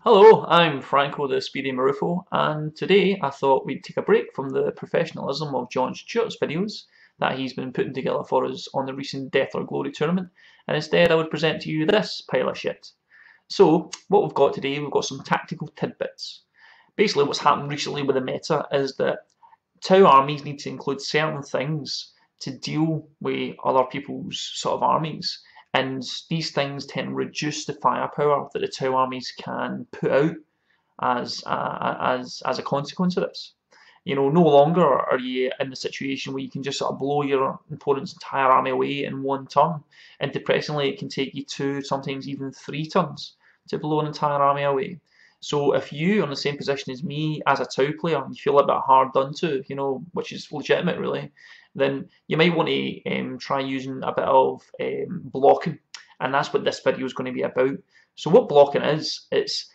Hello, I'm Franco the Speedy Marrufo, and today I thought we'd take a break from the professionalism of John Stewart's videos that he's been putting together for us on the recent Death or Glory tournament, and instead I would present to you this pile of shit. So, what we've got today, we've got some tactical tidbits. Basically, what's happened recently with the meta is that Tau armies need to include certain things to deal with other people's sort of armies, and these things tend to reduce the firepower that the Tau armies can put out as a consequence of this. You know, no longer are you in the situation where you can just sort of blow your opponent's entire army away in one turn, and depressingly it can take you two, sometimes even 3 turns to blow an entire army away. So if you are in the same position as me as a Tau player and you feel a bit hard done to, you know, which is legitimate really, then you might want to try using a bit of blocking, and that's what this video is going to be about. So what blocking is, it's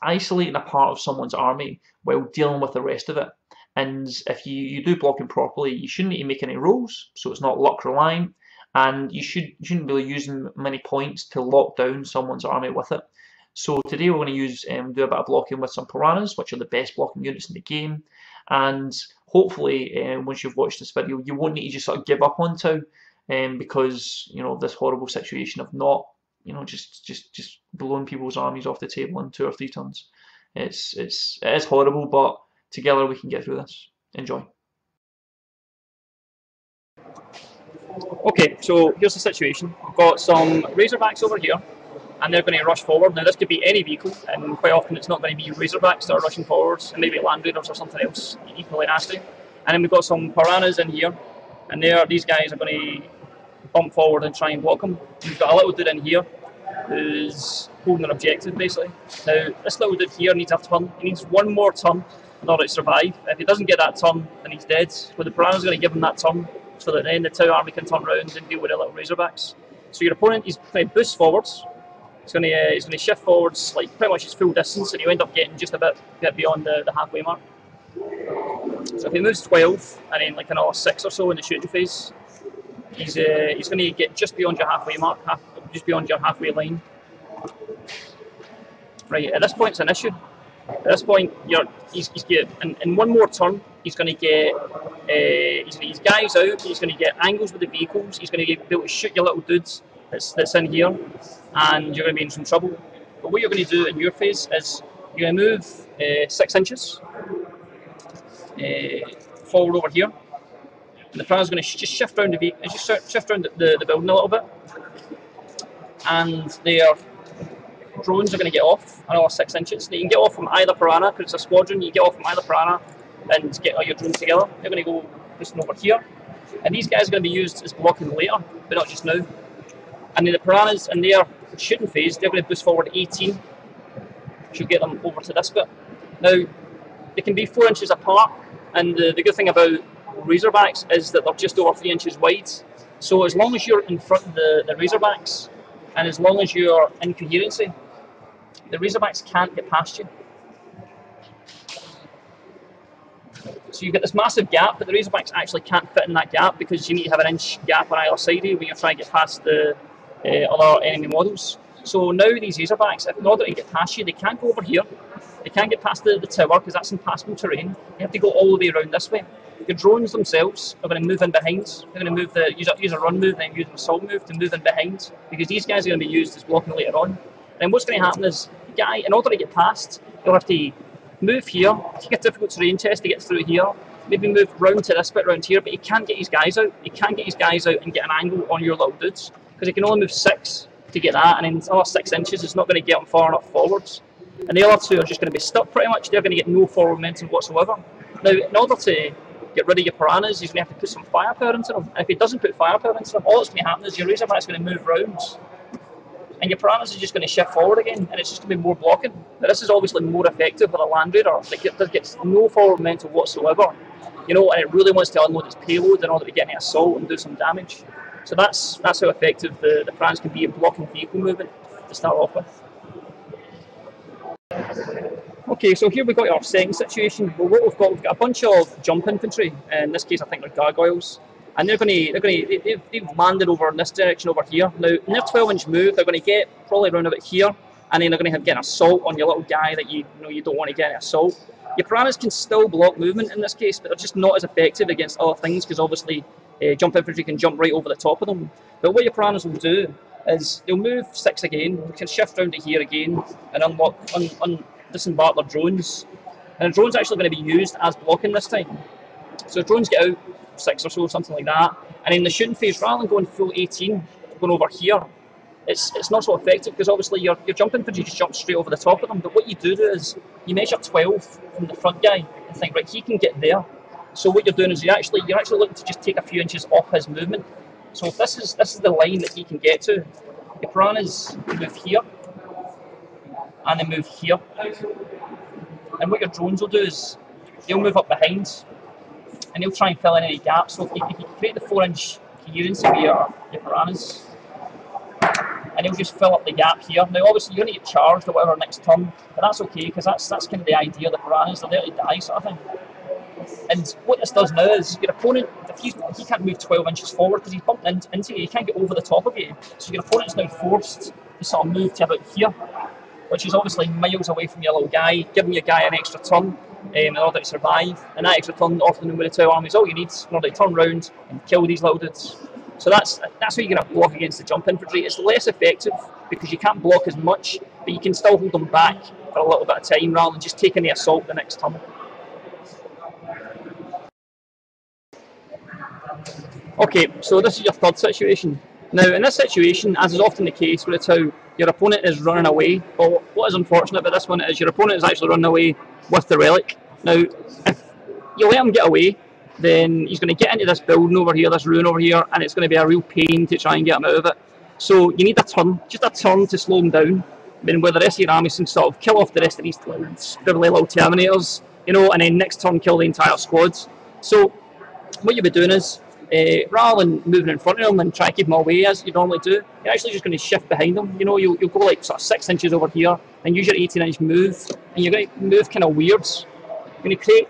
isolating a part of someone's army while dealing with the rest of it. And if you do blocking properly, you shouldn't need to make any rolls, so it's not luck reliant, and you shouldn't really use many points to lock down someone's army with it. So today we're going to do a bit of blocking with some piranhas, which are the best blocking units in the game, and hopefully once you've watched this video, you won't need to just sort of give up on Tau, because you know this horrible situation of not, you know, just blowing people's armies off the table in 2 or 3 turns. It is horrible, but together we can get through this. Enjoy. Okay, so here's the situation. We've got some Razorbacks over here, and they're going to rush forward. Now this could be any vehicle, and quite often it's not going to be Razorbacks that are rushing forwards, and maybe Land Raiders or something else equally nasty. And then we've got some Piranhas in here, and these guys are going to bump forward and try and block them. We've got a little dude in here who's holding an objective basically. Now this little dude here needs a turn. He needs one more turn in order to survive. If he doesn't get that turn, then he's dead. But the Piranha's going to give him that turn so that then the Tau army can turn around and deal with the little Razorbacks. So your opponent is going to boost forwards. He's going to shift forwards like pretty much his full distance, and you end up getting just a bit beyond the halfway mark. So if he moves 12 and then like another 6 or so in the shooting phase, he's going to get just beyond your halfway mark, just beyond your halfway line. Right, at this point it's an issue. At this point, he's in one more turn, he's going to get his guys out, he's going to get angles with the vehicles, he's going to be able to shoot your little dudes that's in here, and you're going to be in some trouble. But what you're going to do in your phase is you're going to move 6 inches forward over here, and the Piranha's going to just shift around the building a little bit, and their drones are going to get off another 6 inches. Now you can get off from either Piranha, because it's a squadron, you get off from either Piranha and get all your drones together. They're going to go listen over here, and these guys are going to be used as blocking later, but not just now. And then the Piranhas in their shooting phase, they're going to boost forward 18, which will get them over to this bit. Now, they can be 4 inches apart, and the good thing about Razorbacks is that they're just over 3 inches wide. So as long as you're in front of the Razorbacks, and as long as you're in coherency, the Razorbacks can't get past you. So you've got this massive gap, but the Razorbacks actually can't fit in that gap because you need to have an inch gap on either side when you're trying to get past the other enemy models. So now these Razorbacks, in order to get past you, they can't go over here. They can't get past the tower because that's impassable terrain. They have to go all the way around this way. The drones themselves are going to move in behind. They're going to move use a run move and then use an assault move to move in behind, because these guys are going to be used as blocking later on. And what's going to happen is the guy, in order to get past, you'll have to move here, take a difficult terrain test to get through here, maybe move round to this bit round here, but he can't get his guys out. He can't get his guys out and get an angle on your little dudes, because he can only move 6 to get that, and then another 6 inches is not going to get him far enough forwards. And the other 2 are just going to be stuck pretty much. They're going to get no forward momentum whatsoever. Now, in order to get rid of your Piranhas, he's going to have to put some firepower into them. And if he doesn't put firepower into them, all that's going to happen is your Razorback's going to move round, and your Piranhas are just going to shift forward again, and it's just going to be more blocking. Now, this is obviously more effective with a Land Raider that gets no forward momentum whatsoever, you know, and it really wants to unload its payload in order to get an assault and do some damage. So that's how effective the Piranhas can be in blocking vehicle movement to start off with. Okay, so here we've got our second situation. Well, what we've got a bunch of jump infantry. In this case, I think they're gargoyles, and they've landed over in this direction over here. Now, in their 12-inch move, they're going to get probably around about here, and then they're going to get an assault on your little guy that you know you don't want to get an assault. Your piranhas can still block movement in this case, but they're just not as effective against other things because obviously jump infantry can jump right over the top of them. But what your piranhas will do is they'll move 6 again, they can shift round to here again and disembark their drones. And the drone's actually going to be used as blocking this time. So the drones get out 6 or so, something like that, and in the shooting phase, rather than going full 18, going over here, it's not so effective because obviously your jump infantry just jump straight over the top of them. But what you do is you measure 12 from the front guy and think, right, he can get there. So what you're doing is you're actually looking to just take a few inches off his movement. So if this is the line that he can get to, your piranhas move here and they move here. And what your drones will do is they'll move up behind and they'll try and fill in any gaps. So if you create the 4-inch clearance of your piranhas, and he'll just fill up the gap here. Now obviously you're going to get charged or whatever next turn, but that's okay because that's kind of the idea of the piranhas, they're there to die sort of thing. And what this does now is your opponent, if he can't move 12 inches forward because he's bumped into you, he can't get over the top of you. So your opponent's now forced to sort of move to about here, which is obviously miles away from your little guy, giving your guy an extra turn in order to survive. And that extra turn often with the Tau army is all you need in order to turn round and kill these little dudes. So that's how you're going to block against the jump infantry. It's less effective because you can't block as much, but you can still hold them back for a little bit of time rather than just taking the assault the next turn. Okay, so this is your third situation. Now in this situation, as is often the case with the Tau, your opponent is running away. But what is unfortunate about this one is your opponent is actually running away with the relic. Now, if you let him get away, then he's going to get into this building over here, this ruin over here, and it's going to be a real pain to try and get him out of it. So you need a turn, just a turn to slow him down. Then where the rest of your army can sort of kill off the rest of these scribbly little terminators, you know, and then next turn kill the entire squad. So what you'll be doing is, rather than moving in front of them and try to keep them away as you normally do, you're actually just going to shift behind them. You know, you'll go like sort of 6 inches over here and use your 18-inch move, and you're going to move kind of weird. You're going to create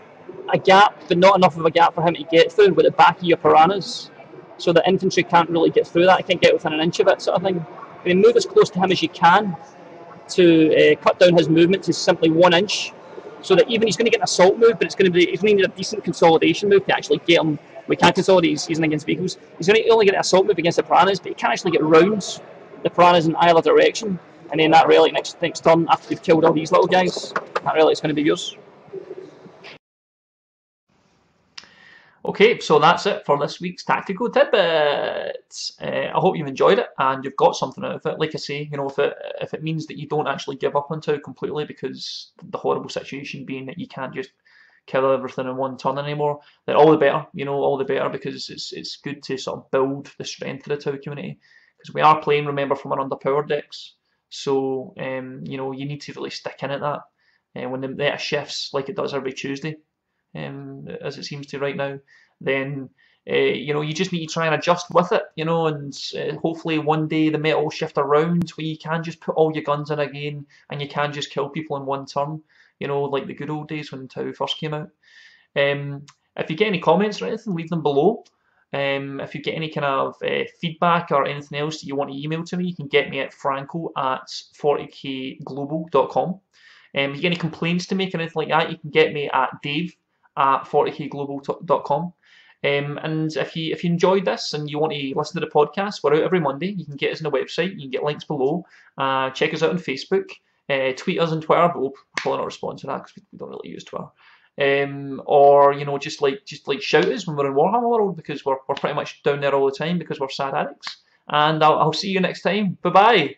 a gap, but not enough of a gap for him to get through with the back of your piranhas, so that infantry can't really get through that. It can't get within an inch of it, sort of thing. You're going to move as close to him as you can to cut down his movement to simply 1 inch, so that even he's going to get an assault move, but he's going to need a decent consolidation move to actually get him. We can't consolidate, he's using against vehicles. He's going to only get an assault move against the piranhas, but he can't actually get rounds the piranhas in either direction. And then that relic next turn, after you've killed all these little guys, that relic's going to be yours. Okay, so that's it for this week's tactical tidbits. I hope you've enjoyed it and you've got something out of it. Like I say, you know, if it means that you don't actually give up on Tau completely because the horrible situation being that you can't just kill everything in one turn anymore, then all the better. You know, all the better, because it's good to sort of build the strength of the Tau community, because we are playing, remember, from an underpowered decks. So you know, you need to really stick in at that. When the meta shifts like it does every Tuesday, as it seems to right now, then you know, you just need to try and adjust with it, you know, and hopefully one day the meta will shift around where you can just put all your guns in again and you can just kill people in one turn, you know, like the good old days when Tau first came out. If you get any comments or anything, leave them below. If you get any kind of feedback or anything else that you want to email to me, you can get me at franco@40kglobal.com. If you get any complaints to make or anything like that, you can get me at dave@40kglobal.com. And if you enjoyed this and you want to listen to the podcast, we're out every Monday. You can get us on the website. You can get links below. Check us out on Facebook. Tweet us on Twitter, but we'll probably not respond to that because we don't really use Twitter. Or you know, just like shout us when we're in Warhammer World, because we're pretty much down there all the time because we're sad addicts. And I'll see you next time. Bye bye.